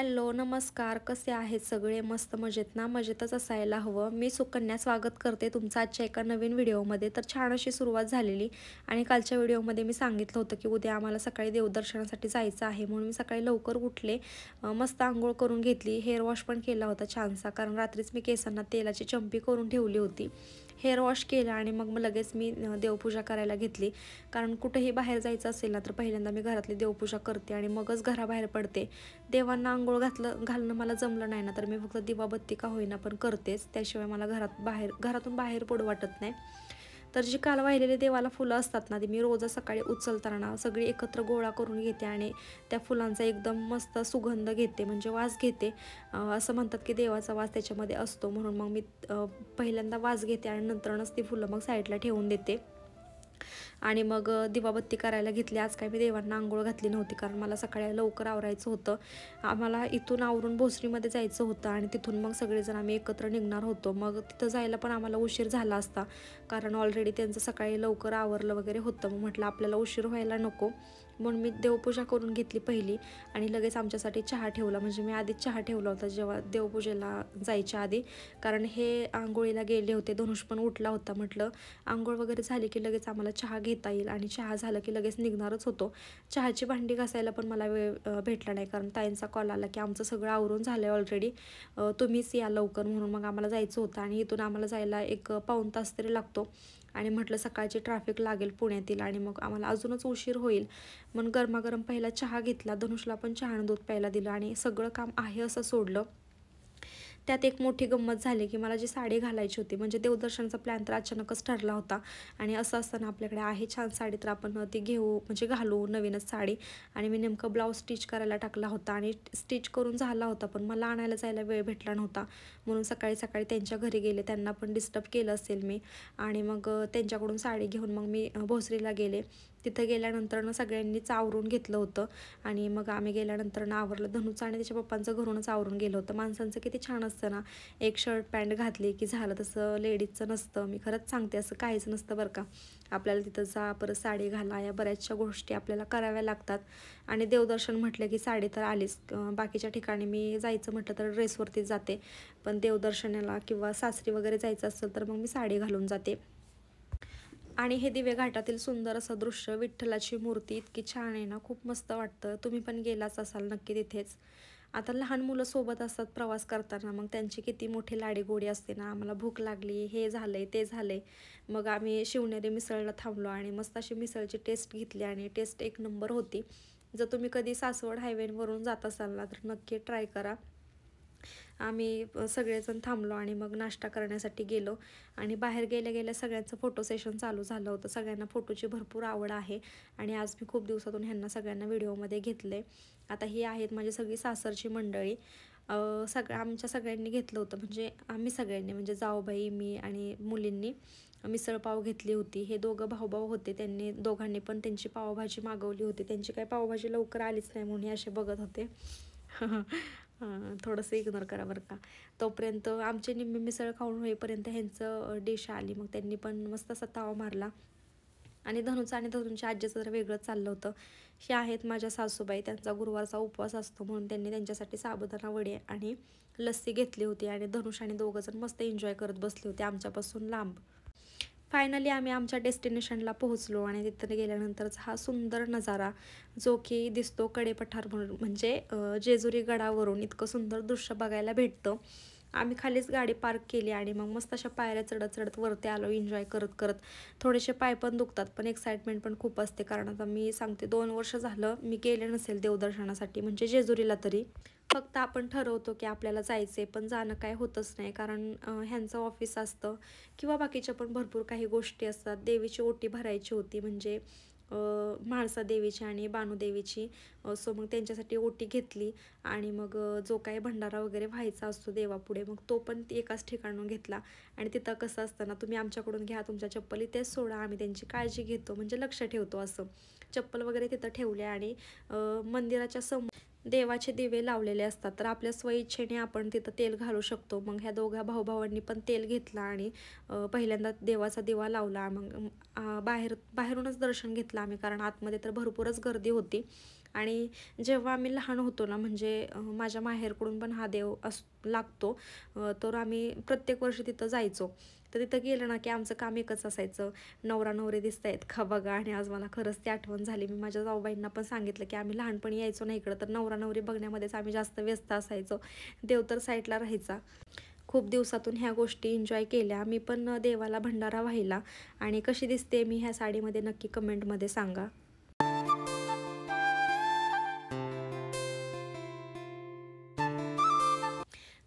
Hello नमस्कार, कसे आहेत सगळे? मस्त मजेत ना? मजेतच असायला हवं. मी सुकन्या स्वागत करते तुमचं आजच्या एका नवीन व्हिडिओमध्ये. तर छान अशी सुरुवात झालेली आणि कालच्या व्हिडिओमध्ये मी सांगितलं होतं की उद्या आम्हाला सकाळी देवदर्शनासाठी जायचं आहे, म्हणून मी सकाळी लवकर उठले, मस्त आंघोळ करून घेतली, हेअर वॉश पण केला होता छानसा, कारण रात्रीच मी केसांना तेलाची चंपी करून ठेवली होती. हेअर वॉश केला आणि मग लगेच मी देवपूजा करायला घेतली, कारण कुठेही बाहेर जायचं असेल ना तर पहिल्यांदा मी घरातली देवपूजा करते आणि मगच घराबाहेर पडते. देवांना आंघोळ घालणं मला जमलं नाही ना तर मी फक्त दिवाबत्ती का होईना पण करतेच, त्याशिवाय मला घरातून बाहेर पडू वाटत नाही. तर जी काल वाहिलेली देवाला फुलं असतात ना ती मी रोज सकाळी उचलताना सगळी एकत्र गोळा करून घेते आणि त्या फुलांचा एकदम मस्त सुगंध घेते, म्हणजे वास घेते. असं म्हणतात की देवाचा वास त्याच्यामध्ये असतो, म्हणून मग मी पहिल्यांदा वास घेते आणि नंतरच ती फुलं मग साईडला ठेवून देते आणि मग दिवाबत्ती करायला घेतली. आज काय मी देवांना आंघोळ घातली नव्हती, कारण मला सकाळी लवकर आवरायचं होतं. आम्हाला इथून आवरून भोसरीमध्ये जायचं होतं आणि तिथून मग सगळेजण आम्ही एकत्र निघणार होतो. मग तिथं जायला पण आम्हाला उशीर झाला असता, कारण ऑलरेडी त्यांचं सकाळी लवकर आवरलं वगैरे होतं. मग म्हटलं आपल्याला उशीर व्हायला नको, म्हणून मी देवपूजा करून घेतली पहिली आणि लगेच आमच्यासाठी चहा ठेवला. म्हणजे मी आधीच चहा ठेवला होता जेव्हा देवपूजेला जायच्या आधी, कारण हे आंघोळीला गेले होते. धनुष पण उठला होता. म्हटलं आंघोळ वगैरे झाली की लगेच आम्हाला चहा घेता येईल, आणि चहा झालं की लगेच निघणारच होतो. चहाची भांडी घासायला पण मला वेळ भेटला नाही, कारण ताईंचा कॉल आला की आमचं सगळं आवरून झालं आहे ऑलरेडी, तुम्हीच या लवकर, म्हणून मग आम्हाला जायचं होतं आणि इथून आम्हाला जायला 1-पाऊण तास तरी लागतो. आणि म्हटलं सकाळची ट्रॅफिक लागेल पुण्यातील आणि मग आम्हाला अजूनच उशीर होईल, म्हणून गरमागरम पहिला चहा घेतला. धनुषला पण चहा आणि दूध प्यायला दिलं आणि सगळं काम आहे असं सोडलं. त्यात एक मोठी गंमत झाली की मला जी साडी घालायची होती, म्हणजे देवदर्शनाचा प्लॅन तर अचानकच ठरला होता आणि असं असताना आपल्याकडे आहे छान साडी तर आपण ती घेऊ, म्हणजे घालू नवीनच साडी. आणि मी नेमकं ब्लाऊज स्टिच करायला टाकला होता आणि स्टिच करून झाला होता, पण मला आणायला जायला वेळ भेटला नव्हता, म्हणून सकाळी सकाळी त्यांच्या घरी गेले. त्यांना पण डिस्टर्ब केलं असेल मी, आणि मग त्यांच्याकडून साडी घेऊन मग मी भोसरीला गेले. तिथं गेल्यानंतर सगळ्यांनीच आवरून घेतलं होतं आणि मग आम्ही गेल्यानंतर आवरलं. धनुचं आणि त्याच्या पप्पांचं घरूनच आवरून गेलं होतं. माणसांचं किती छान असतं ना, एक शर्ट पॅन्ट घातली की झालं, तसं लेडीजचं नसतं. मी खरंच सांगते, असं काहीच नसतं बरं का. आपल्याला तिथं जा, परत साडी घाला, या बऱ्याचशा गोष्टी आपल्याला कराव्या लागतात. आणि देवदर्शन म्हटलं की साडी तर आलीच. बाकीच्या ठिकाणी मी जायचं म्हटलं तर ड्रेसवरतीच जाते, पण देवदर्शनाला किंवा सासरी वगैरे जायचं असेल तर मग मी साडी घालून जाते. आणि हे दिवे घाटातील सुंदर असं दृश्य, विठ्ठलाची मूर्ती इतकी छान आहे ना, खूप मस्त वाटतं. तुम्ही पण गेलाच असाल नक्की तिथेच. आता लहान मुलं सोबत असतात प्रवास करताना, मग त्यांची किती मोठी लाडीगोडी असते ना. आम्हाला भूक लागली, हे झालंय ते झालंय, मग आम्ही शिवनेरी मिसळला थांबलो आणि मस्त अशी मिसळची टेस्ट घेतली आणि टेस्ट एक नंबर होती. जर तुम्ही कधी सासवड हायवेवरून जात असाल ना तर नक्की ट्राय करा. आम्ही सगळेजण थांबलो आणि मग नाश्ता करण्यासाठी गेलो आणि बाहेर गेल्या गेल्या सगळ्यांचं फोटो सेशन चालू झालं होतं. सगळ्यांना फोटोची भरपूर आवड आहे आणि आज मी खूप दिवसातून ह्यांना सगळ्यांना व्हिडिओमध्ये घेतले. आता ही आहेत माझी सगळी सासरची मंडळी. आमच्या सगळ्यांनी घेतलं होतं, म्हणजे आम्ही सगळ्यांनी, म्हणजे जाऊबाई, मी आणि मुलींनी मिसळपाव घेतली होती. हे दोघं भाऊभाऊ होते, त्यांनी दोघांनी पण त्यांची पावभाजी मागवली होती. त्यांची काही पावभाजी लवकर आलीच नाही म्हणून हे असे बघत होते. थोडंसं इग्नोर करा बरं का. तोपर्यंत आमची निम्मी मिसळ खाऊन होईपर्यंत ह्यांचं डिश आली, मग त्यांनी पण मस्त असा तावा मारला. आणि धनुचं आणि धनुच्या आजीचं तर वेगळंच चाललं होतं. हे आहेत माझ्या सासूबाई, त्यांचा गुरुवारचा उपवास असतो म्हणून त्यांनी त्यांच्यासाठी साबुदाणा वडे आणि लस्सी घेतली होती आणि धनुष आणि दोघंजण मस्त एन्जॉय करत बसले होते आमच्यापासून लांब. फायनली आम्ही आमच्या डेस्टिनेशनला पोहोचलो आणि तिथे गेल्यानंतरचा हा सुंदर नजारा जो की दिसतो कडेपठार म्हणून, म्हणजे जेजुरी गडावरून इतकं सुंदर दृश्य बघायला भेटतं. आम्ही खालीच गाडी पार्क केली आणि मग मस्त अशा पायऱ्या चढत चढत वरती आलो एन्जॉय करत करत. थोडेसे पाय पण दुखतात, पण एक्साइटमेंट पण खूप असते, कारण आता मी सांगते 2 वर्ष झालं मी गेले नसेल देवदर्शनासाठी, म्हणजे जेजुरीला तरी. फक्त आपण ठरवतो की आपल्याला जायचे, पण जाणं काय होतच नाही, कारण ह्यांचं ऑफिस असतं किंवा बाकीच्या पण भरपूर काही गोष्टी असतात. देवीची ओटी भरायची होती, म्हणजे म्हाळसा देवीची आणि बानुदेवीची. सो मग त्यांच्यासाठी ओटी घेतली आणि मग जो काही भंडारा वगैरे व्हायचा असतो देवापुढे, मग तो पण एकाच ठिकाणून घेतला. आणि तिथं कसं असतं ना, तुम्ही आमच्याकडून घ्या तुमच्या चप्पली, तेच सोडा, आम्ही त्यांची काळजी घेतो, म्हणजे लक्ष ठेवतो असं. चप्पल वगैरे तिथं ठेवले आणि मंदिराच्या समोर देवाचे दिवे लावलेले असतात, तर आपल्या स्वइच्छेने आपण तिथं तेल घालू शकतो. मग ह्या दोघा भाऊभावांनी पण तेल घेतला आणि पहिल्यांदा देवाचा दिवा लावला. मग बाहेरूनच दर्शन घेतलं आम्ही, कारण आतमध्ये तर भरपूरच गर्दी होती. आणि जेव्हा आम्ही लहान होतो ना, म्हणजे माझ्या माहेरकडून पण हा देव लागतो, तर आम्ही प्रत्येक वर्षी तिथं जायचो. तर तिथं गेलं ना की आमचं काम एकच असायचं, नवरा नवरी दिसत आहेत का बघा. आणि आज मला खरंच ती आठवण झाली. मी माझ्या जाऊबाईंना पण सांगितलं की आम्ही लहानपणी यायचो ना इकडं, तर नवरा नवरी बघण्यामध्येच आम्ही जास्त व्यस्त असायचो, देव तर साईडला राहायचा. खूप दिवसातून ह्या गोष्टी एन्जॉय केल्या. मी पण देवाला भंडारा वाहिला. आणि कशी दिसते मी ह्या साडीमध्ये नक्की कमेंटमध्ये सांगा.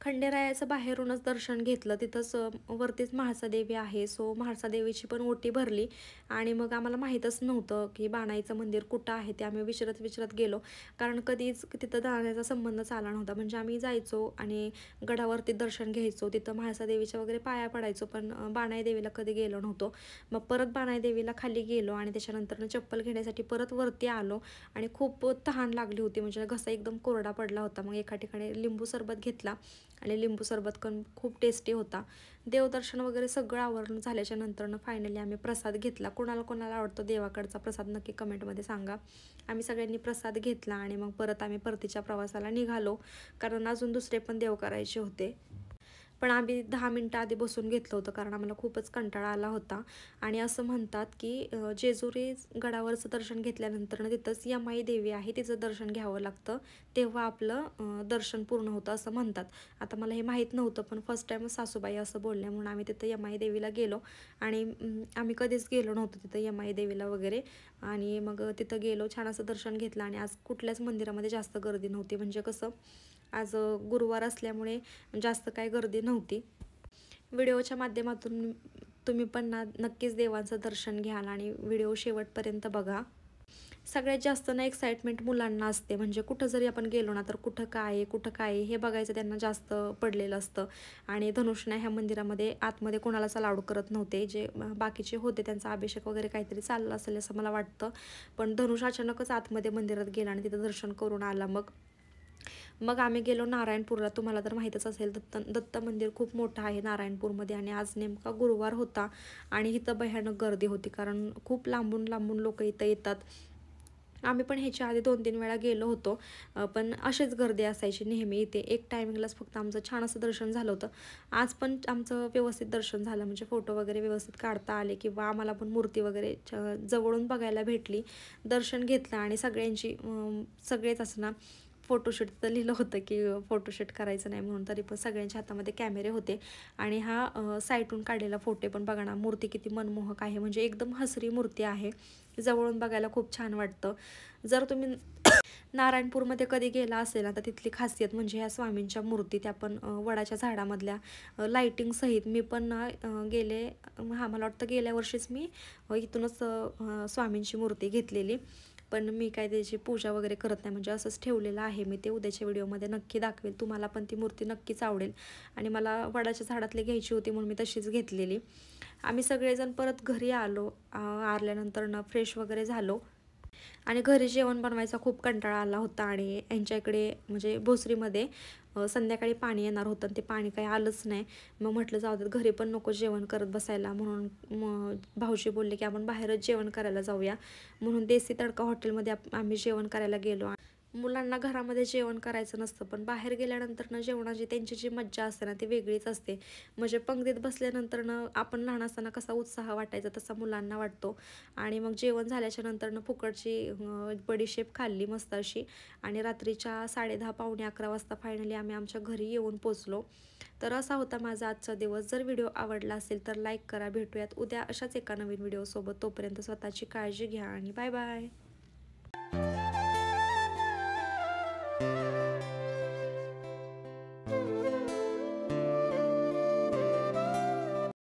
खंडेरायाचं बाहेरूनच दर्शन घेतलं. तिथंच वरतीच म्हाळसादेवी आहे, सो म्हाळसादेवीची पण ओटी भरली. आणि मग आम्हाला माहीतच नव्हतं की बाणाईचं मंदिर कुठं आहे ते. आम्ही विचारत गेलो, कारण कधीच तिथं जाण्याचा संबंधच आला नव्हता. म्हणजे आम्ही जायचो आणि गडावरती दर्शन घ्यायचो, तिथं म्हाळसादेवीच्या वगैरे पाया पडायचो, पण बाणाई देवीला कधी गेलो नव्हतो. मग परत बाणाई देवीला खाली गेलो आणि त्याच्यानंतर चप्पल घेण्यासाठी परत वरती आलो. आणि खूप तहान लागली होती, म्हणजे घसा एकदम कोरडा पडला होता. मग एका ठिकाणी लिंबू सरबत घेतला आणि लिंबू सरबत पण खूप टेस्टी होता. देवदर्शन वगैरे सगळं आवरून झाल्याच्या नंतरनं फायनली आम्ही प्रसाद घेतला. कोणाला आवडतो देवाकडचा प्रसाद नक्की कमेंटमध्ये सांगा. आम्ही सगळ्यांनी प्रसाद घेतला आणि मग परत आम्ही परतीच्या प्रवासाला निघालो, कारण अजून दुसरे पण देव करायचे होते. पण आम्ही 10 मिनटं आधी बसून घेतलं होतं, कारण आम्हाला खूपच कंटाळा आला होता. आणि असं म्हणतात की जेजुरी गडावरचं दर्शन घेतल्यानंतर तिथंच यमाई देवी आहे, तिचं दर्शन घ्यावं लागतं, तेव्हा आपलं दर्शन पूर्ण होतं असं म्हणतात. आता मला हे माहीत नव्हतं, पण फर्स्ट टाईम सासूबाई असं बोलल्या म्हणून आम्ही तिथं यमाई देवीला गेलो. आणि आम्ही कधीच गेलो नव्हतो तिथं यमाई देवीला वगैरे. आणि मग तिथं गेलो, छान असं दर्शन घेतलं. आणि आज कुठल्याच मंदिरामध्ये जास्त गर्दी नव्हती, म्हणजे कसं आज गुरुवार असल्यामुळे जास्त काय गर्दी नव्हती. व्हिडिओच्या माध्यमातून तुम्ही पण नक्कीच देवांचं दर्शन घ्याल आणि व्हिडिओ शेवटपर्यंत बघा. सगळ्यात जास्त ना एक्साइटमेंट मुलांना असते, म्हणजे कुठं जरी आपण गेलो ना तर कुठं काय आहे हे बघायचं त्यांना जास्त पडलेलं असतं. आणि धनुषना ह्या मंदिरामध्ये आतमध्ये कोणालाच अलाउड करत नव्हते. जे बाकीचे होते त्यांचा अभिषेक वगैरे काहीतरी चाललं असेल असं मला वाटतं, पण धनुष अचानकच आतमध्ये मंदिरात गेला आणि तिथं दर्शन करून आला. मग आम्ही गेलो नारायणपूरला. तुम्हाला तर माहीतच असेल, दत्त मंदिर खूप मोठं आहे नारायणपूरमध्ये. आणि आज नेमका गुरुवार होता आणि इथं भयानक गर्दी होती, कारण खूप लांबून लोक इथं येतात. आम्ही पण ह्याच्या आधी 2-3 वेळा गेलो होतो, पण अशीच गर्दी असायची नेहमी इथे. एक टायमिंगलाच फक्त आमचं छान असं दर्शन झालं होतं. आज पण आमचं व्यवस्थित दर्शन झालं, म्हणजे फोटो वगैरे व्यवस्थित काढता आले किंवा आम्हाला पण मूर्ती वगैरे जवळून बघायला भेटली. दर्शन घेतलं आणि सगळेच असं ना फोटोशूट तर लिहिलं होतं की फोटोशूट करायचं नाही म्हणून, तरी पण सगळ्यांच्या हातामध्ये कॅमेरे होते. आणि हा साईटून काढलेला फोटो पण बघा ना, मूर्ती किती मनमोहक आहे, म्हणजे एकदम हसरी मूर्ती आहे, जवळून बघायला खूप छान वाटतं. जर तुम्ही नारायणपूरमध्ये कधी गेला असेल ना, तर तिथली खासियत म्हणजे ह्या स्वामींच्या मूर्ती, त्या पण वडाच्या झाडामधल्या लाईटिंग सहित. मी पण गेले मला वाटतं गेल्या वर्षीच मी इथूनच स्वामींची मूर्ती घेतलेली, पण मी काय त्याची पूजा वगैरे करत नाही, म्हणजे असंच ठेवलेलं आहे मी. ते उद्याच्या व्हिडिओमध्ये नक्की दाखवेल. तुम्हाला पण ती मूर्ती नक्कीच आवडेल. आणि मला वडाच्या झाडातली घ्यायची होती म्हणून मी तशीच घेतलेली. आम्ही सगळेजण परत घरी आलो. आल्यानंतर फ्रेश वगैरे झालो आणि घरी जेवण बनवायचा खूप कंटाळा आला होता. आणि यांच्या इकडे म्हणजे भोसरीमध्ये संध्याकाळी पाणी येणार होतं, ते पाणी काही आलंच नाही. मग म्हटलं जाऊ देत, घरी पण नको जेवण करत बसायला, म्हणून भाऊजी बोलले की आपण बाहेरच जेवण करायला जाऊया. म्हणून देसी तडका हॉटेलमध्ये आम्ही जेवण करायला गेलो. मुलांना घरामध्ये जेवण करायचं नसतं, पण बाहेर गेल्यानंतर ना जेवणाची त्यांची जी मज्जा असते ना ती वेगळीच असते. म्हणजे पंगतीत बसल्यानंतर ना आपण लहान असताना कसा उत्साह वाटायचा तसा मुलांना वाटतो. आणि मग जेवण झाल्याच्या नंतर फुकटची बडीशेप खाल्ली मस्त अशी. आणि रात्रीच्या 10:30 पावणे 11 वाजता फायनली आम्ही आमच्या घरी येऊन पोचलो. तर असा होता माझा आजचा दिवस. जर व्हिडिओ आवडला असेल तर लाईक करा. भेटूयात उद्या अशाच एका नवीन व्हिडिओसोबत. तोपर्यंत स्वतःची काळजी घ्या आणि बाय बाय.